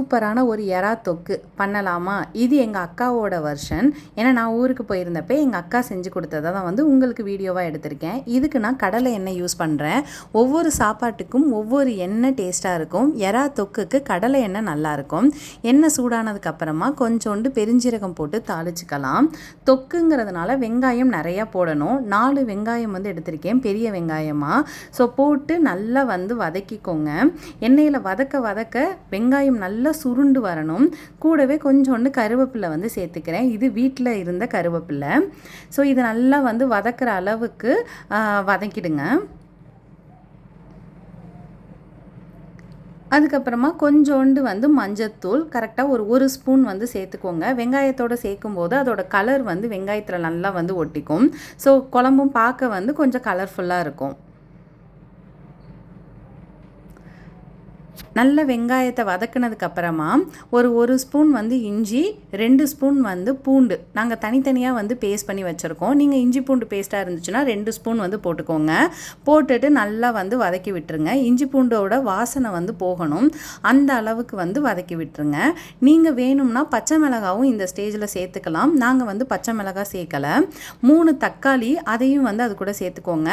சூப்பரான ஒரு எறா தொக்கு பண்ணலாமா? இது எங்கள் அக்காவோட வெர்ஷன். ஏன்னா நான் ஊருக்கு போயிருந்தப்போ எங்கள் அக்கா செஞ்சு கொடுத்ததை தான் வந்து உங்களுக்கு வீடியோவாக எடுத்திருக்கேன். இதுக்கு நான் கடலை எண்ணெய் யூஸ் பண்ணுறேன். ஒவ்வொரு சாப்பாட்டுக்கும் ஒவ்வொரு எண்ணெய் டேஸ்ட்டாக இருக்கும். எறா தொக்குக்கு கடலை எண்ணெய் நல்லாயிருக்கும். எண்ணெய் சூடானதுக்கப்புறமா கொஞ்சோண்டு பெருஞ்சீரகம் போட்டு தாளிச்சிக்கலாம். தொக்குங்கிறதுனால வெங்காயம் நிறையா போடணும். 4 வெங்காயம் வந்து எடுத்திருக்கேன், பெரிய வெங்காயமாக. ஸோ போட்டு நல்லா வந்து வதக்கிக்கோங்க. எண்ணெயில் வதக்க வெங்காயம் நல்லா சுருண்டு வரணும். கூடவே கொஞ்சோண்டு கருவேப்பிலை வந்து சேர்த்துக்கிறேன். இது வீட்டில் இருந்த கருவேப்பிலை. ஸோ இது நல்லா வந்து வதக்கிற அளவுக்கு வதக்கிடுங்க. அதுக்கப்புறமா கொஞ்சோண்டு வந்து மஞ்சத்தூள் கரெக்டாக ஒரு ஸ்பூன் வந்து சேர்த்துக்கோங்க. வெங்காயத்தோடு சேர்க்கும்போது அதோட கலர் வந்து வெங்காயத்தில் நல்லா வந்து ஒட்டிக்கும். ஸோ குழம்பும் பார்க்க வந்து கொஞ்சம் கலர்ஃபுல்லாக இருக்கும். நல்ல வெங்காயத்தை வதக்கினதுக்கப்புறமா ஒரு ஸ்பூன் வந்து இஞ்சி, 2 ஸ்பூன் வந்து பூண்டு நாங்கள் தனித்தனியாக வந்து பேஸ்ட் பண்ணி வச்சுருக்கோம். நீங்கள் இஞ்சி பூண்டு பேஸ்ட்டாக இருந்துச்சுன்னா 2 ஸ்பூன் வந்து போட்டுக்கோங்க. போட்டுட்டு நல்லா வந்து வதக்கி விட்டுருங்க. இஞ்சி பூண்டோட வாசனை வந்து போகணும். அந்த அளவுக்கு வந்து வதக்கி விட்டுருங்க. நீங்கள் வேணும்னா பச்சை மிளகாவும் இந்த ஸ்டேஜில் சேர்த்துக்கலாம். நாங்கள் வந்து பச்சை மிளகாய் சேர்க்கலை. 3 தக்காளி அதையும் வந்து அது கூட சேர்த்துக்கோங்க.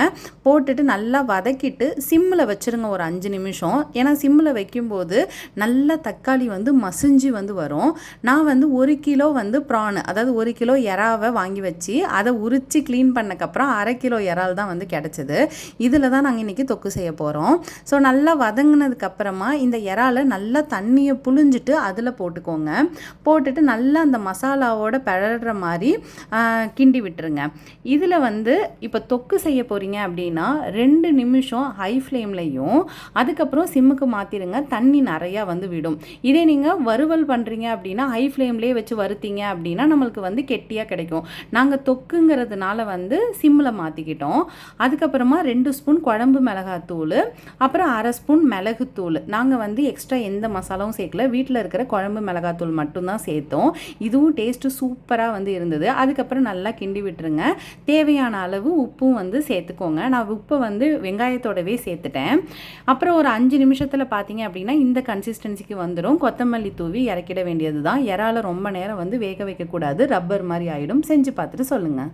போட்டுட்டு நல்லா வதக்கிட்டு சிம்மில் வச்சுருங்க ஒரு 5 நிமிஷம். ஏன்னா சிம்மில் வைக்கும்போது நல்ல தக்காளி வந்து மசிஞ்சு வந்து வரும். நான் வந்து 1 கிலோ வந்து ப்ரான், அதாவது 1 கிலோ எறாவை வாங்கி வச்சு அதை உரித்து க்ளீன் பண்ணக்கப்புறம் 1/2 கிலோ எறால் தான் வந்து கிடச்சிது. இதில் தான் நாங்கள் இன்றைக்கி தொக்கு செய்ய போகிறோம். ஸோ நல்லா வதங்கினதுக்கப்புறமா இந்த எறாலை நல்லா தண்ணியை புழிஞ்சிட்டு அதில் போட்டுக்கோங்க. போட்டுட்டு நல்லா அந்த மசாலாவோட பிழற மாதிரி கிண்டி விட்டுருங்க. இதில் வந்து இப்போ தொக்கு செய்ய போகிறீங்க அப்படின்னா 2 நிமிஷம் ஹை ஃப்ளேம்லையும் அதுக்கப்புறம் சிம்முக்கு மாற்றிடுங்க. தண்ணி நிறையா வந்து விடும். இதே நீங்கள் வறுவல் பண்ணுறீங்க அப்படின்னா ஹை ஃப்ளேம்லேயே வச்சு வறுத்தீங்க அப்படின்னா நம்மளுக்கு வந்து கெட்டியாக கிடைக்கும். நாங்கள் தொக்குங்கிறதுனால வந்து சிம்மில் மாற்றிக்கிட்டோம். அதுக்கப்புறமா 2 ஸ்பூன் குழம்பு மிளகாத்தூள், அப்புறம் 1/2 ஸ்பூன் மிளகுத்தூள். நாங்கள் வந்து எக்ஸ்ட்ரா எந்த மசாலாவும் சேர்க்கல. வீட்டில் இருக்கிற குழம்பு மிளகாத்தூள் மட்டும்தான் சேர்த்தோம். இதுவும் டேஸ்ட்டு சூப்பராக வந்து இருந்தது. அதுக்கப்புறம் நல்லா கிண்டி விட்டுருங்க. தேவையான அளவு உப்பும் வந்து சேர்த்துக்கோங்க. நான் உப்பை வந்து வெங்காயத்தோடவே சேர்த்துட்டேன். அப்புறம் ஒரு 5 நிமிஷத்தில் பார்த்தீங்க அப்படின்னா இந்த கன்சிஸ்டன்சிக்கு வந்துடும். கொத்தமல்லி தூவி இறக்கிட வேண்டியது தான். இறால ரொம்ப நேரம் வந்து வேக வைக்கக்கூடாது, ரப்பர் மாதிரி ஆகிடும். செஞ்சு பார்த்துட்டு சொல்லுங்கள்.